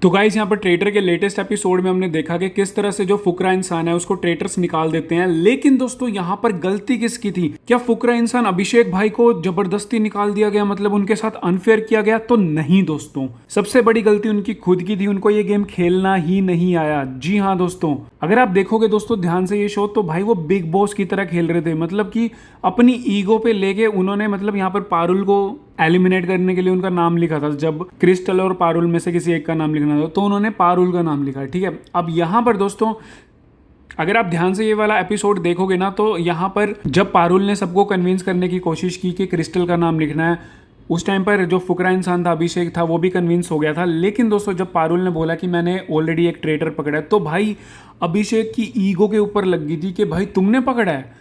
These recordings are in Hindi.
तो गाइस यहाँ पर ट्रेटर के लेटेस्ट एपिसोड में हमने देखा कि किस तरह से जो फुकरा इंसान है उसको ट्रेटर्स निकाल देते हैं। लेकिन दोस्तों यहाँ पर गलती किसकी थी? क्या फुकरा इंसान अभिषेक भाई को जबरदस्ती निकाल दिया गया, मतलब उनके साथ अनफेयर किया गया? तो नहीं दोस्तों, सबसे बड़ी गलती उनकी खुद की थी। उनको ये गेम खेलना ही नहीं आया। जी हाँ दोस्तों, अगर आप देखोगे दोस्तों ध्यान से ये शो, तो भाई वो बिग बॉस की तरह खेल रहे थे। मतलब कि अपनी ईगो पे लेके उन्होंने मतलब यहाँ पर पारुल को एलिमिनेट करने के लिए उनका नाम लिखा था। जब क्रिस्टल और पारुल में से किसी एक का नाम लिखना था तो उन्होंने पारुल का नाम लिखा, ठीक है। अब यहाँ पर दोस्तों अगर आप ध्यान से ये वाला एपिसोड देखोगे ना, तो यहाँ पर जब पारुल ने सबको कन्विंस करने की कोशिश की कि क्रिस्टल का नाम लिखना है, उस टाइम पर जो फुकरा इंसान था अभिषेक था, वो भी कन्विंस हो गया था। लेकिन दोस्तों जब पारुल ने बोला कि मैंने ऑलरेडी एक ट्रेटर पकड़ा है, तो भाई अभिषेक की ईगो के ऊपर लग गई थी कि भाई तुमने पकड़ा है।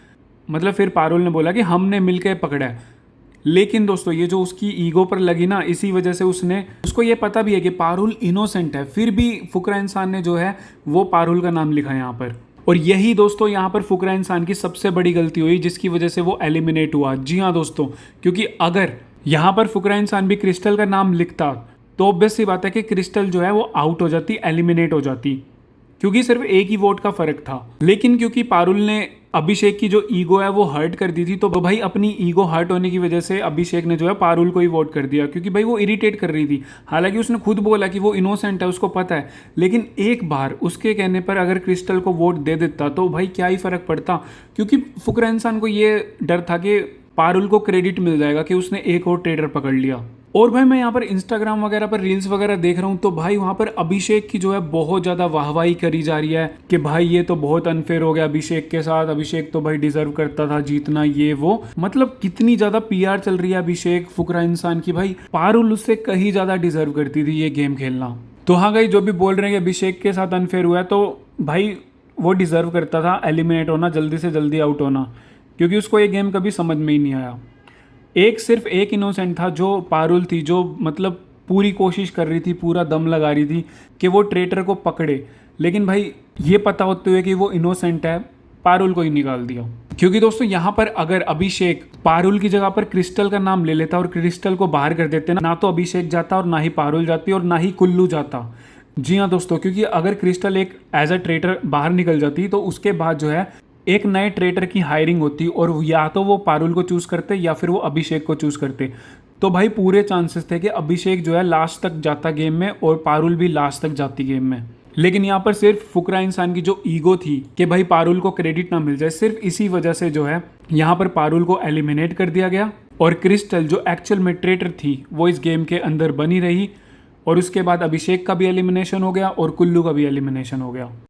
मतलब फिर पारुल ने बोला कि हमने मिलकर पकड़ा है। लेकिन दोस्तों ये जो उसकी ईगो पर लगी ना, इसी वजह से उसको ये पता भी है कि पारुल इनोसेंट है, फिर भी फुकरा इंसान ने जो है वो पारुल का नाम लिखा है यहाँ पर। और यही दोस्तों यहाँ पर फुकरा इंसान की सबसे बड़ी गलती हुई, जिसकी वजह से वो एलिमिनेट हुआ। जी हाँ दोस्तों, क्योंकि अगर यहाँ पर फुकरा इंसान भी क्रिस्टल का नाम लिखता तो ऑब्वियस सी बात है कि क्रिस्टल जो है वो आउट हो जाती, एलिमिनेट हो जाती, क्योंकि सिर्फ एक ही वोट का फर्क था। लेकिन क्योंकि पारुल ने अभिषेक की जो ईगो है वो हर्ट कर दी थी, तो भाई अपनी ईगो हर्ट होने की वजह से अभिषेक ने जो है पारुल को ही वोट कर दिया, क्योंकि भाई वो इरिटेट कर रही थी। हालांकि उसने खुद बोला कि वो इनोसेंट है, उसको पता है। लेकिन एक बार उसके कहने पर अगर क्रिस्टल को वोट दे देता तो भाई क्या ही फर्क पड़ता, क्योंकि फुकरा इंसान को ये डर था कि पारुल को क्रेडिट मिल जाएगा कि उसने एक और ट्रेडर पकड़ लिया। और भाई मैं यहाँ पर इंस्टाग्राम वगैरह पर रील्स वगैरह देख रहा हूँ, तो भाई वहाँ पर अभिषेक की जो है बहुत ज़्यादा वाहवाही करी जा रही है कि भाई ये तो बहुत अनफेयर हो गया अभिषेक के साथ, अभिषेक तो भाई डिजर्व करता था जीतना, ये वो। मतलब कितनी ज़्यादा पीआर चल रही है अभिषेक फुकरा इंसान की। भाई पारुल उससे कहीं ज़्यादा डिजर्व करती थी ये गेम खेलना। तो हाँ भाई, जो भी बोल रहे हैं कि अभिषेक के साथ अनफेयर हुआ है, तो भाई वो डिजर्व करता था एलिमिनेट होना, जल्दी से जल्दी आउट होना, क्योंकि उसको ये गेम कभी समझ में ही नहीं आया। सिर्फ एक इनोसेंट था, जो पारुल थी, जो मतलब पूरी कोशिश कर रही थी, पूरा दम लगा रही थी कि वो ट्रेटर को पकड़े। लेकिन भाई ये पता होते हुए कि वो इनोसेंट है, पारुल को ही निकाल दिया। क्योंकि दोस्तों यहाँ पर अगर अभिषेक पारुल की जगह पर क्रिस्टल का नाम ले लेता और क्रिस्टल को बाहर कर देते ना तो अभिषेक जाता और ना ही पारुल जाती और ना ही कुल्लू जाता। जी हाँ दोस्तों, क्योंकि अगर क्रिस्टल एक एज अ ट्रेटर बाहर निकल जाती तो उसके बाद जो है एक नए ट्रेटर की हायरिंग होती, और या तो वो पारुल को चूज करते या फिर वो अभिषेक को चूज करते। तो भाई पूरे चांसेस थे कि अभिषेक जो है लास्ट तक जाता गेम में और पारुल भी लास्ट तक जाती गेम में। लेकिन यहाँ पर सिर्फ फुकरा इंसान की जो ईगो थी कि भाई पारुल को क्रेडिट ना मिल जाए, सिर्फ इसी वजह से जो है यहाँ पर पारुल को एलिमिनेट कर दिया गया। और क्रिस्टल जो एक्चुअल में ट्रेटर थी वो इस गेम के अंदर बनी रही, और उसके बाद अभिषेक का भी एलिमिनेशन हो गया और कुल्लू का भी एलिमिनेशन हो गया।